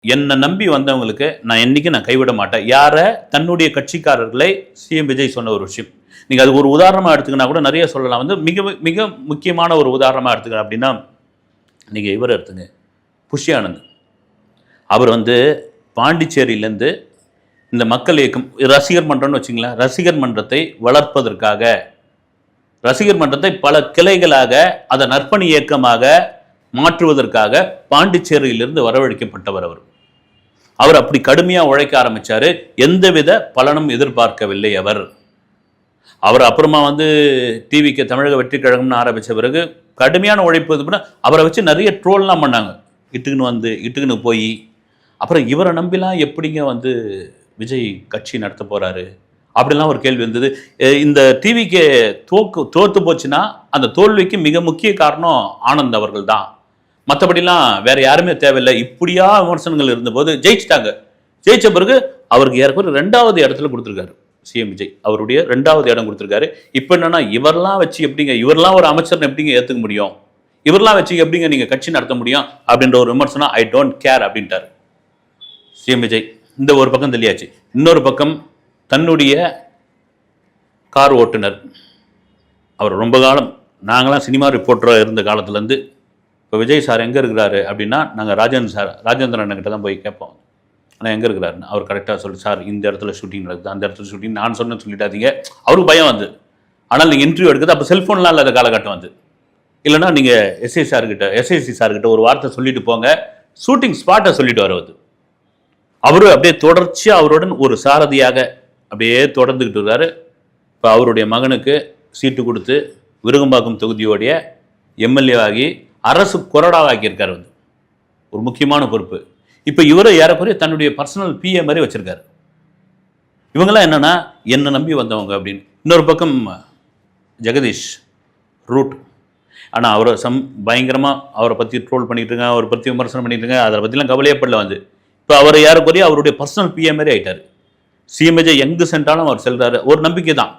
என்ன நம்பி வந்தவங்களுக்கு நான் என்னைக்கு நான் கைவிட மாட்டேன். யார? தன்னுடைய கட்சிக்காரர்களை சிஎம் விஜய் சொன்ன ஒரு விஷயம். நீங்க அது ஒரு உதாரணமா எடுத்துக்கினா கூட நிறைய சொல்லலாம். மிக மிக முக்கியமான ஒரு உதாரணமா எடுத்துக்க அப்படின்னா, நீங்க இவர் எடுத்துங்க. புஷி ஆனந்த். அவர் பாண்டிச்சேரியிலேருந்து இந்த மக்கள் இயக்கம் ரசிகர் மன்றம்னு வச்சுங்களேன், ரசிகர் மன்றத்தை வளர்ப்பதற்காக, ரசிகர் மன்றத்தை பல கிளைகளாக அதை நற்பணி இயக்கமாக மாற்றுவதற்காக பாண்டிச்சேரியிலிருந்து வரவழைக்கப்பட்டவர் அவர். அவர் அப்படி கடுமையாக உழைக்க ஆரம்பிச்சாரு. எந்தவித பலனும் எதிர்பார்க்கவில்லை அவர். அவர் அப்புறமா டிவிக்கு தமிழக வெற்றி கழகம்னு ஆரம்பித்த பிறகு கடுமையான உழைப்பு அவரை வச்சு நிறைய ட்ரோல்லாம் பண்ணாங்க. இட்டுக்குன்னு போய் அப்புறம் இவரை நம்பிலாம் எப்படிங்க விஜய் கட்சி நடத்த போறாரு அப்படிலாம் ஒரு கேள்வி வந்தது. இந்த டிவிக்கு தோத்து போச்சுன்னா அந்த தோல்விக்கு மிக முக்கிய காரணம் ஆனந்த் அவர்கள் தான். மற்றபடிலாம் வேற யாருமே தேவையில்லை. இப்படியா விமர்சனங்கள் இருந்தபோது ஜெயிச்சிட்டாங்க. ஜெயிச்ச பிறகு அவருக்கு ஏறக்குறைய 2வது இடத்துல கொடுத்துருக்காரு சிஎம் விஜய். அவருடைய 2வது இடம் கொடுத்துருக்காரு. இப்போ என்னன்னா இவரெல்லாம் வச்சு எப்படிங்க, இவரெல்லாம் ஒரு அமைச்சர் எப்படிங்க ஏற்றுக்க முடியும், இவரெல்லாம் வச்சு எப்படிங்க நீங்க கட்சி நடத்த முடியும் அப்படின்ற ஒரு விமர்சனம் ஐ டோன்ட் கேர் அப்படின்ட்டார் சிஎம் விஜய். இந்த ஒரு பக்கம் தெரியாச்சு. இன்னொரு பக்கம் தன்னுடைய கார் ஓட்டுநர், அவர் ரொம்ப காலம் நாங்களாம் சினிமா ரிப்போர்ட்டராக இருந்த காலத்துலேருந்து இப்போ விஜய் சார் எங்கே இருக்கிறாரு அப்படின்னா நாங்கள் ராஜேந்திரன் அண்ணன்கிட்ட தான் போய் கேட்போம். ஆனால் எங்கே இருக்கிறாருன்னு அவர் கரெக்டாக சொல்லி, சார் இந்த இடத்துல ஷூட்டிங் நடக்குது, அந்த இடத்துல ஷூட்டிங் நான் சொன்னேன்னு சொல்லிட்டாதீங்க. அவருக்கு பயம் ஆனால் நீங்கள் இன்டர்வியூ எடுக்குது அப்போ செல்ஃபோன்லாம் இல்லாத காலகட்டம் இல்லைனா நீங்கள் எஸ்ஐசி சார்கிட்ட ஒரு வார்த்தை சொல்லிட்டு போங்க, ஷூட்டிங் ஸ்பாட்டை சொல்லிட்டு வருவது. அவரும் அப்படியே தொடர்ச்சியாக அவருடன் ஒரு சாரதியாக அப்படியே தொடர்ந்துக்கிட்டு இருக்காரு. இப்போ அவருடைய மகனுக்கு சீட்டு கொடுத்து விருகம்பாக்கம் தொகுதியோடைய எம்எல்ஏ ஆகி அரசு கொறடாவாக்கியிருக்காரு. ஒரு முக்கியமான பொறுப்பு. இப்போ இவரை ஏறக்குறைய தன்னுடைய பர்சனல் பிஏ மாதிரி வச்சிருக்காரு. இவங்கெல்லாம் என்னன்னா என்ன நம்பி வந்தவங்க அப்படின்னு. இன்னொரு பக்கம் ஜெகதீஷ் ரூட். ஆனால் அவரை பயங்கரமாக அவரை பற்றி ட்ரோல் பண்ணிட்டு இருக்காங்க, அவரை பற்றி விமர்சனம் பண்ணிட்டு இருக்காங்க. அதை பற்றிலாம் கவலையே படல. இப்போ அவர் ஏறக்குறைய அவருடைய பர்சனல் பிஏ மாதிரி ஆயிட்டார். சிஎம் விஜய் எங்கு சென்றாலும் அவர் செல்றாரு. ஒரு நம்பிக்கை தான்.